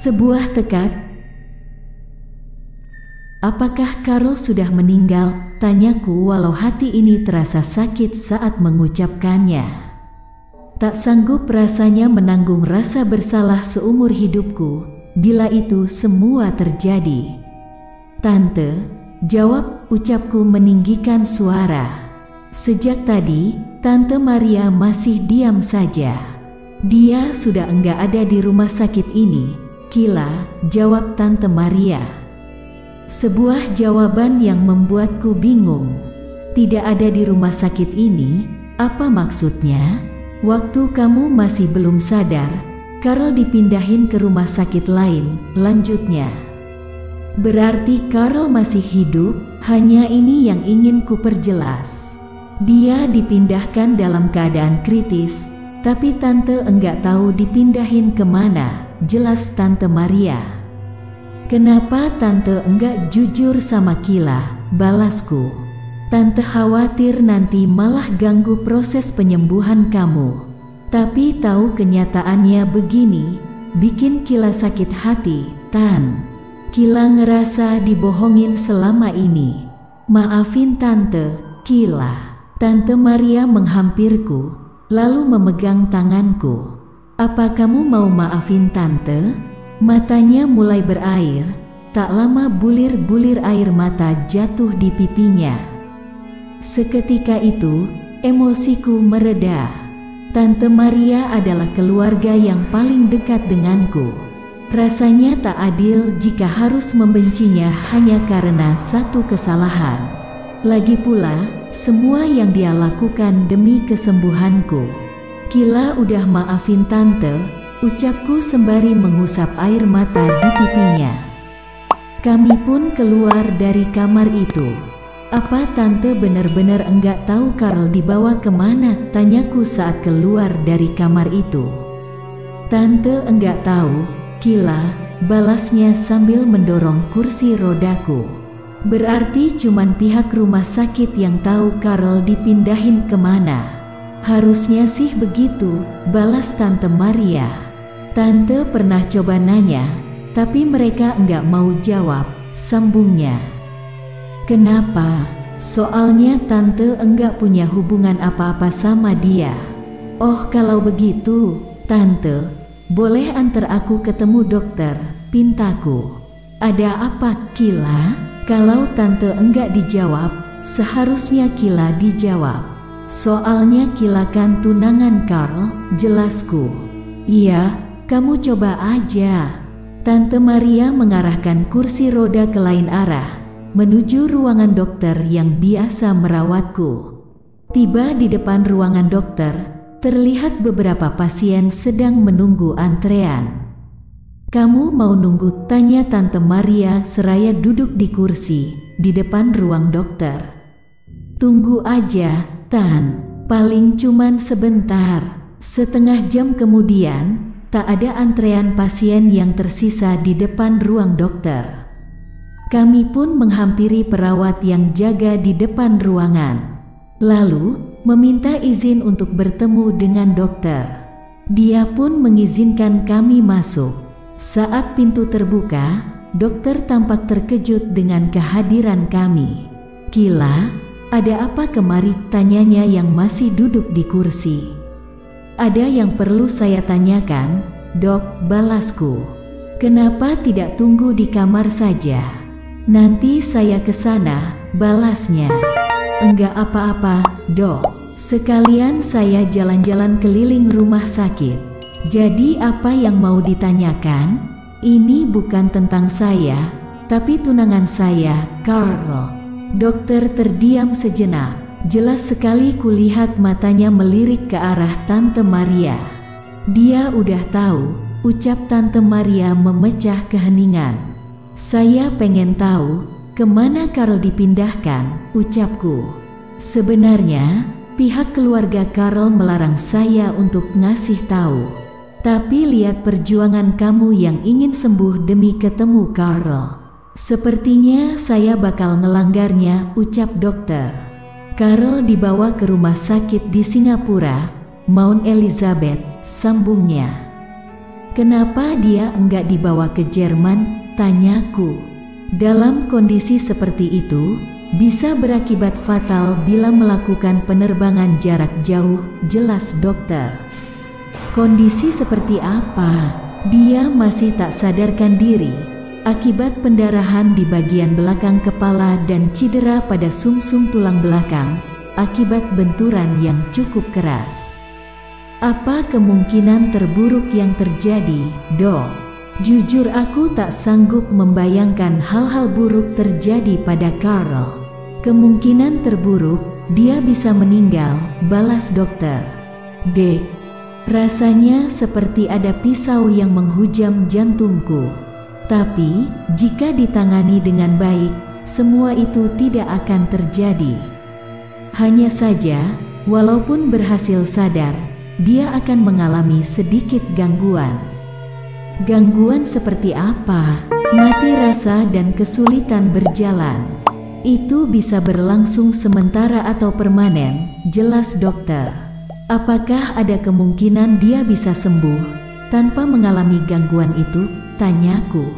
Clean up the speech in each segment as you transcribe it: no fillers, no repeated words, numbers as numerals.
Sebuah tekad. Apakah Karl sudah meninggal? Tanyaku walau hati ini terasa sakit saat mengucapkannya. Tak sanggup rasanya menanggung rasa bersalah seumur hidupku bila itu semua terjadi. Tante, jawab ucapku meninggikan suara. Sejak tadi, Tante Maria masih diam saja. Dia sudah enggak ada di rumah sakit ini, Kila, jawab Tante Maria. Sebuah jawaban yang membuatku bingung. Tidak ada di rumah sakit ini, apa maksudnya? Waktu kamu masih belum sadar, Karl dipindahin ke rumah sakit lain, lanjutnya. Berarti Karl masih hidup, hanya ini yang ingin ku perjelas. Dia dipindahkan dalam keadaan kritis, tapi Tante enggak tahu dipindahin kemana, jelas Tante Maria. Kenapa Tante enggak jujur sama Kila, balasku. Tante khawatir nanti malah ganggu proses penyembuhan kamu. Tapi tahu kenyataannya begini, bikin Kila sakit hati, Tan. Kila ngerasa dibohongin selama ini. Maafin Tante, Kila. Tante Maria menghampirku, lalu memegang tanganku. Apa kamu mau maafin Tante? Matanya mulai berair, tak lama bulir-bulir air mata jatuh di pipinya. Seketika itu, emosiku mereda. Tante Maria adalah keluarga yang paling dekat denganku. Rasanya tak adil jika harus membencinya hanya karena satu kesalahan. Lagi pula, semua yang dia lakukan demi kesembuhanku. Kila udah maafin Tante, ucapku sembari mengusap air mata di pipinya. Kami pun keluar dari kamar itu. Apa Tante benar-benar enggak tahu Karl dibawa kemana? Tanyaku saat keluar dari kamar itu. Tante enggak tahu, Kila, balasnya sambil mendorong kursi rodaku. Berarti cuman pihak rumah sakit yang tahu Karl dipindahin kemana. Harusnya sih begitu, balas Tante Maria. Tante pernah coba nanya, tapi mereka enggak mau jawab, sambungnya. Kenapa? Soalnya Tante enggak punya hubungan apa-apa sama dia. Oh kalau begitu, Tante, boleh antar aku ketemu dokter, pintaku. Ada apa, Kila? Kalau Tante enggak dijawab, seharusnya Kila dijawab. Soalnya Kila kan tunangan Karl, jelasku. Iya, kamu coba aja. Tante Maria mengarahkan kursi roda ke lain arah, menuju ruangan dokter yang biasa merawatku. Tiba di depan ruangan dokter, terlihat beberapa pasien sedang menunggu antrean. Kamu mau nunggu? Tanya Tante Maria seraya duduk di kursi di depan ruang dokter. Tunggu aja, Tan. Paling cuman sebentar. Setengah jam kemudian, tak ada antrean pasien yang tersisa di depan ruang dokter. Kami pun menghampiri perawat yang jaga di depan ruangan. Lalu, meminta izin untuk bertemu dengan dokter. Dia pun mengizinkan kami masuk. Saat pintu terbuka, dokter tampak terkejut dengan kehadiran kami. Kila, ada apa kemari? Tanyanya yang masih duduk di kursi. Ada yang perlu saya tanyakan, Dok, balasku. Kenapa tidak tunggu di kamar saja? Nanti saya ke sana, balasnya. Enggak apa-apa, Dok. Sekalian saya jalan-jalan keliling rumah sakit. Jadi apa yang mau ditanyakan? Ini bukan tentang saya, tapi tunangan saya, Karl. Dokter terdiam sejenak. Jelas sekali kulihat matanya melirik ke arah Tante Maria. Dia udah tahu, ucap Tante Maria memecah keheningan. Saya pengen tahu, kemana Karl dipindahkan, ucapku. Sebenarnya, pihak keluarga Karl melarang saya untuk ngasih tahu. Tapi lihat perjuangan kamu yang ingin sembuh demi ketemu Karl. Sepertinya saya bakal ngelanggarnya, ucap dokter. Karl dibawa ke rumah sakit di Singapura, Mount Elizabeth, sambungnya. Kenapa dia enggak dibawa ke Jerman? Tanyaku. Dalam kondisi seperti itu, bisa berakibat fatal bila melakukan penerbangan jarak jauh, jelas dokter. Kondisi seperti apa? Dia masih tak sadarkan diri, akibat pendarahan di bagian belakang kepala dan cedera pada sumsum tulang belakang, akibat benturan yang cukup keras. Apa kemungkinan terburuk yang terjadi, Dok? Jujur aku tak sanggup membayangkan hal-hal buruk terjadi pada Carl. Kemungkinan terburuk, dia bisa meninggal, balas dokter. Dek, rasanya seperti ada pisau yang menghujam jantungku. Tapi, jika ditangani dengan baik, semua itu tidak akan terjadi. Hanya saja, walaupun berhasil sadar, dia akan mengalami sedikit gangguan. Gangguan seperti apa? Mati rasa dan kesulitan berjalan. Itu bisa berlangsung sementara atau permanen, jelas dokter. Apakah ada kemungkinan dia bisa sembuh tanpa mengalami gangguan itu? Tanyaku.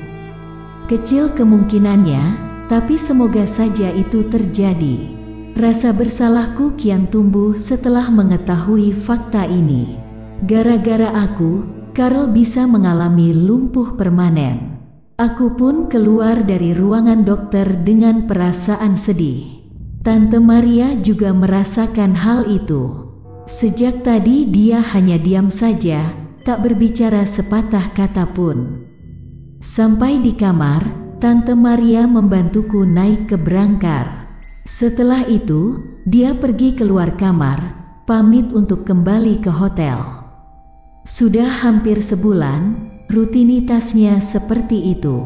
Kecil kemungkinannya, tapi semoga saja itu terjadi. Rasa bersalahku kian tumbuh setelah mengetahui fakta ini. Gara-gara aku, Carl bisa mengalami lumpuh permanen. Aku pun keluar dari ruangan dokter dengan perasaan sedih. Tante Maria juga merasakan hal itu. Sejak tadi dia hanya diam saja, tak berbicara sepatah kata pun. Sampai di kamar, Tante Maria membantuku naik ke brangkar. Setelah itu, dia pergi keluar kamar, pamit untuk kembali ke hotel. Sudah hampir sebulan, rutinitasnya seperti itu.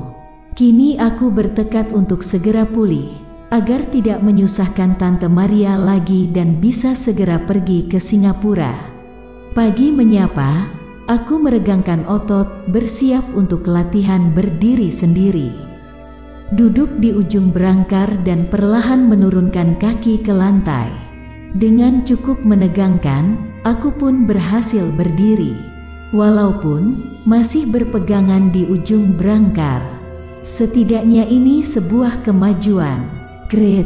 Kini aku bertekad untuk segera pulih, agar tidak menyusahkan Tante Maria lagi dan bisa segera pergi ke Singapura. Pagi menyapa, aku meregangkan otot, bersiap untuk latihan berdiri sendiri. Duduk di ujung brangkar dan perlahan menurunkan kaki ke lantai. Dengan cukup menegangkan, aku pun berhasil berdiri. Walaupun masih berpegangan di ujung brangkar. Setidaknya ini sebuah kemajuan. Kret.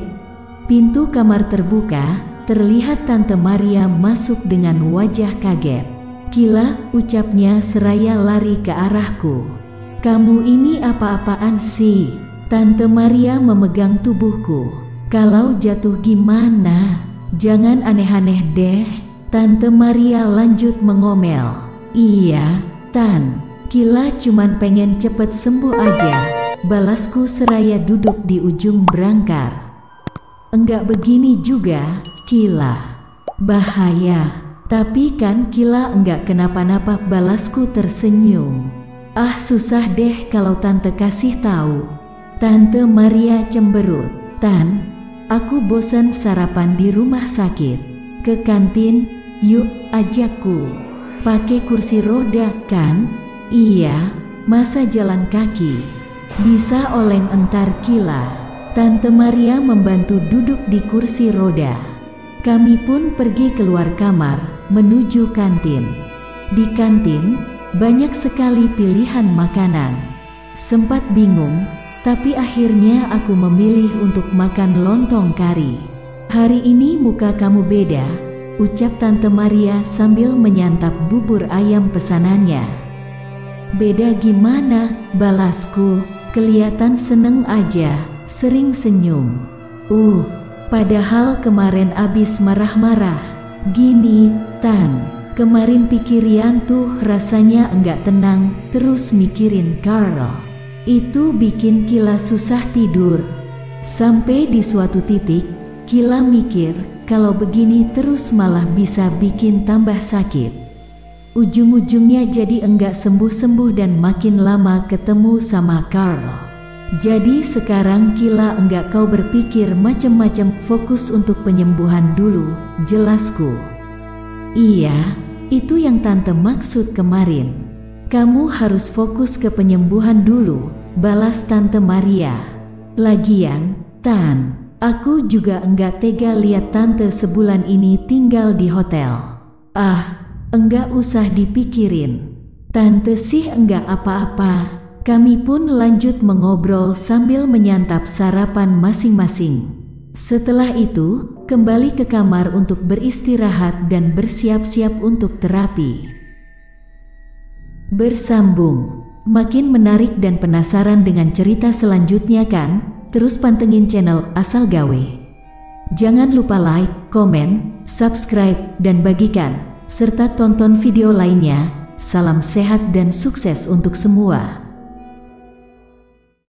Pintu kamar terbuka, terlihat Tante Maria masuk dengan wajah kaget. Kila, ucapnya seraya lari ke arahku. Kamu ini apa-apaan sih? Tante Maria memegang tubuhku. Kalau jatuh gimana? Jangan aneh-aneh deh. Tante Maria lanjut mengomel. Iya, Tan. Kila cuman pengen cepet sembuh aja. Balasku seraya duduk di ujung brangkar. Enggak begini juga, Kila. Bahaya. Tapi kan Kila enggak kenapa-napa, balasku tersenyum. Ah, susah deh kalau Tante kasih tahu. Tante Maria cemberut. Tan, aku bosan sarapan di rumah sakit. Ke kantin, yuk, ajakku. Pakai kursi roda kan? Iya, masa jalan kaki? Bisa oleng entar, Kila. Tante Maria membantu duduk di kursi roda. Kami pun pergi keluar kamar, menuju kantin. Di kantin, banyak sekali pilihan makanan. Sempat bingung, tapi akhirnya aku memilih untuk makan lontong kari. Hari ini muka kamu beda, ucap Tante Maria sambil menyantap bubur ayam pesanannya. Beda gimana? Balasku, kelihatan seneng aja, sering senyum. Padahal kemarin abis marah-marah. Gini, Tan, kemarin pikiran tuh rasanya enggak tenang, terus mikirin Carl. Itu bikin Kila susah tidur. Sampai di suatu titik, Kila mikir kalau begini terus malah bisa bikin tambah sakit. Ujung-ujungnya jadi enggak sembuh-sembuh dan makin lama ketemu sama Carl. Jadi sekarang Kila enggak kau berpikir macem-macem, fokus untuk penyembuhan dulu, jelasku. Iya, itu yang Tante maksud kemarin. Kamu harus fokus ke penyembuhan dulu, balas Tante Maria. Lagian, Tan, aku juga enggak tega lihat Tante sebulan ini tinggal di hotel. Ah, enggak usah dipikirin. Tante sih enggak apa-apa. Kami pun lanjut mengobrol sambil menyantap sarapan masing-masing. Setelah itu, kembali ke kamar untuk beristirahat dan bersiap-siap untuk terapi. Bersambung. Makin menarik dan penasaran dengan cerita selanjutnya kan? Terus pantengin channel Asal Gawe. Jangan lupa like, komen, subscribe, dan bagikan, serta tonton video lainnya. Salam sehat dan sukses untuk semua.